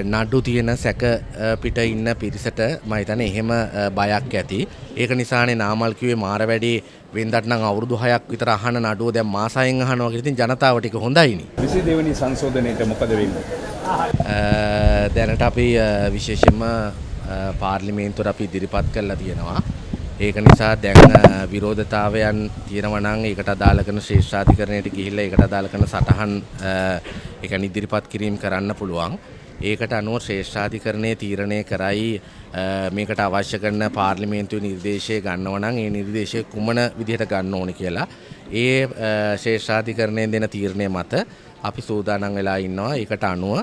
නඩු තියෙන සැක පිට ඉන්න පිරිසට මම හිතන්නේ එහෙම බයක් ඇති. ඒක නිසානේ නාමල් කිව්වේ මාර වැඩේ වෙනදට නම් අවුරුදු 6ක් විතර අහන නඩුව දැන් මාසයෙන් අහනවා කියලා. ඉතින් ජනතාව ටික හොඳයිනේ. 22 වෙනි සංශෝධනයේට මොකද වෙන්නේ? දැනට අපි විශේෂයෙන්ම පාර්ලිමේන්තුවට අපි ඉදිරිපත් කරලා තියෙනවා. ඒක නිසා දැන් විරෝධතාවයන් තියෙනවා නම් ඒකට අදාළ කරන ශ්‍රේෂ්ඨාධිකරණයට ගිහිල්ලා ඒකට අදාළ කරන සටහන් ඒ කියන්නේ ඉදිරිපත් කිරීම කරන්න පුළුවන්. ඒකට අනුව ශ්‍රේෂ්ඨාධිකරණයේ තීරණය කරයි මේකට අවශ්‍ය කරන පාර්ලිමේන්තුවේ නිර්දේශය ගන්නව නම් ඒ නිර්දේශය කුමන විදිහට ගන්න ඕනේ කියලා ඒ ශ්‍රේෂ්ඨාධිකරණයෙන් දෙන තීරණය මත අපි සූදානම් වෙලා ඉන්නවා. ඒකට අනුව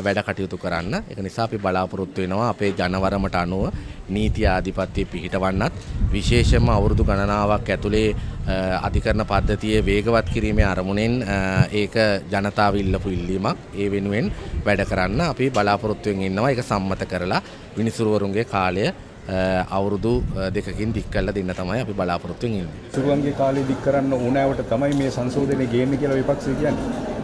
වැඩ කටයුතු කරන්න. ඒක නිසා අපි බලාපොරොත්තු වෙනවා අපේ ජනවරමට අනුව නීති ආධිපත්‍ය පිහිටවන්නත් විශේෂයෙන්ම අවුරුදු ගණනාවක් ඇතුලේ අධිකරණ පද්ධතියේ වේගවත් කිරීමේ අරමුණෙන් ඒක ජනතාව ඉල්ලපු ඉල්ලීමක්. ඒ වෙනුවෙන් වැඩ කරන්න අපි බලාපොරොත්තුෙන් ඉන්නවා. ඒක සම්මත කරලා විනිසුරුවරුන්ගේ කාලය අවුරුදු 2කින් දික් කරලා දෙන්න තමයි අපි බලාපොරොත්තු වෙන්නේ. විනිසුරුවන්ගේ කාලය දික් කරන්න ඕනෑවට තමයි මේ සංශෝධනය ගේන්නේ කියලා විපක්ෂය කියන්නේ.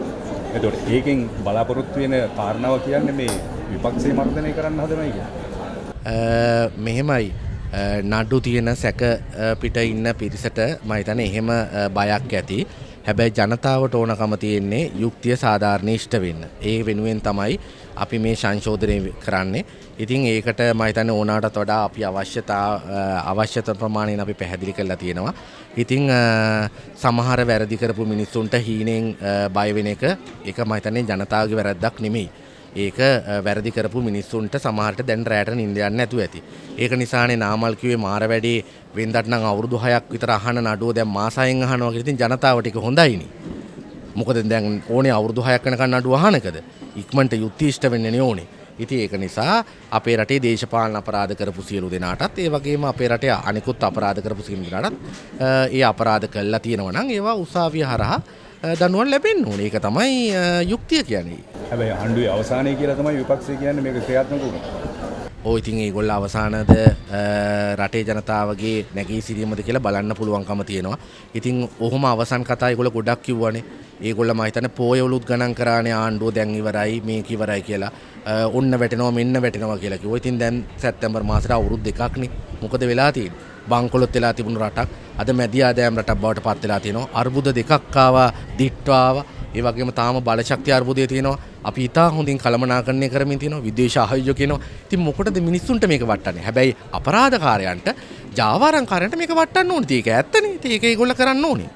එතකොට ඒකෙන් බලාපොරොත්තු වෙන කාරණාව කියන්නේ මේ විපක්ෂේ මර්ධනය කරන්න හදනවා කියන්නේ. මෙහෙමයි නඩු තියෙන සැක පිට ඉන්න පිරිසට මම හිතන්නේ එහෙම බයක් ඇති. හැබැයි ජනතාවට ඕනකම තියෙන්නේ යුක්තිය සාධාරණ ඉෂ්ට වෙන්න. ඒ වෙනුවෙන් තමයි අපි මේ සංශෝධනය කරන්නේ. ඉතින් ඒකට මම හිතන්නේ ඕනාටත් වඩා අපි අවශ්‍යතා ප්‍රමාණයෙන් අපි පැහැදිලි කරලා තියෙනවා. ඉතින් සමහර වැරදි කරපු මිනිස්සුන්ට හීනෙන් බය වෙන එක ඒක මම හිතන්නේ ජනතාවගේ වැරද්දක් නෙමෙයි. ඒක වැරදි කරපු මිනිස්සුන්ට සමහරට දැන් රැට නිින්ද යන්නේ නැතුව ඇති. ඒක නිසානේ නාමල් කිව්වේ මාර වැඩේ වෙනදට නම් අවුරුදු 6ක් විතර අහන නඩුව දැන් මාසයෙන් අහනවා කියලා. ඉතින් ජනතාව ටික හොඳයිනේ. මොකද දැන් ඕනේ අවුරුදු 6ක් වෙනකන් නඩුව අහනකද? ඉක්මනට යුක්ති ඉෂ්ට වෙන්නනේ ඕනේ. ඉතින් ඒක නිසා අපේ රටේ දේශපාලන අපරාධ කරපු සියලු දෙනාටත් ඒ වගේම අපේ රටේ අනිකුත් අපරාධ කරපු සියලු දෙනාටත් ඒ අපරාධ කළා තියෙනවා නම් ඒවා උසාවිය හරහා දඬුවම් ලැබෙන්න ඕනේ. ඒක තමයි යුක්තිය කියන්නේ. හැබැයි ආණ්ඩුවේ අවසානයේ කියලා තමයි විපක්ෂය කියන්නේ මේක ක්‍රියාත්මක වුණා. ඔය ඉතින් ඒගොල්ලෝ අවසානද රටේ ජනතාවගේ නැගී සිටීමද කියලා බලන්න පුළුවන්කම තියෙනවා. ඉතින් ඔහොම අවසන් කතා ඒගොල්ලෝ ගොඩක් කිව්වනේ. ඒගොල්ලෝ මම හිතන්නේ පොයවලුත් ගණන් කරානේ ආණ්ඩුව දැන් ඉවරයි මේක ඉවරයි කියලා. ඔන්න වැටෙනවා මෙන්න වැටෙනවා කියලා කිව්වා. ඉතින් දැන් සැප්තැම්බර් මාසෙට අවුරුදු 2ක්නේ. මොකද වෙලා තියෙන්නේ? බංකොලොත් වෙලා තිබුණු රටක් අද මැදි ආදායම් රටක් බවට පත් වෙලා තියෙනවා. අර්බුද දෙකක් ආවා, දිට්ඨ ආවා. ඒ වගේම තාම බලශක්තිය අර්බුදය තියෙනවා. අපි ඉතා හොඳින් කළමනාකරණය කරමින් තියෙනවා. විදේශ ආයෝජක කියනවා. ඉතින් මොකටද මිනිස්සුන්ට මේක වටන්නේ? හැබැයි අපරාධකාරයන්ට, ජාවාරම්කාරයන්ට මේක වටන්න ඕනේ. ඒක ඇත්තනේ. ඒක ඒගොල්ලෝ කරන්න ඕනේ.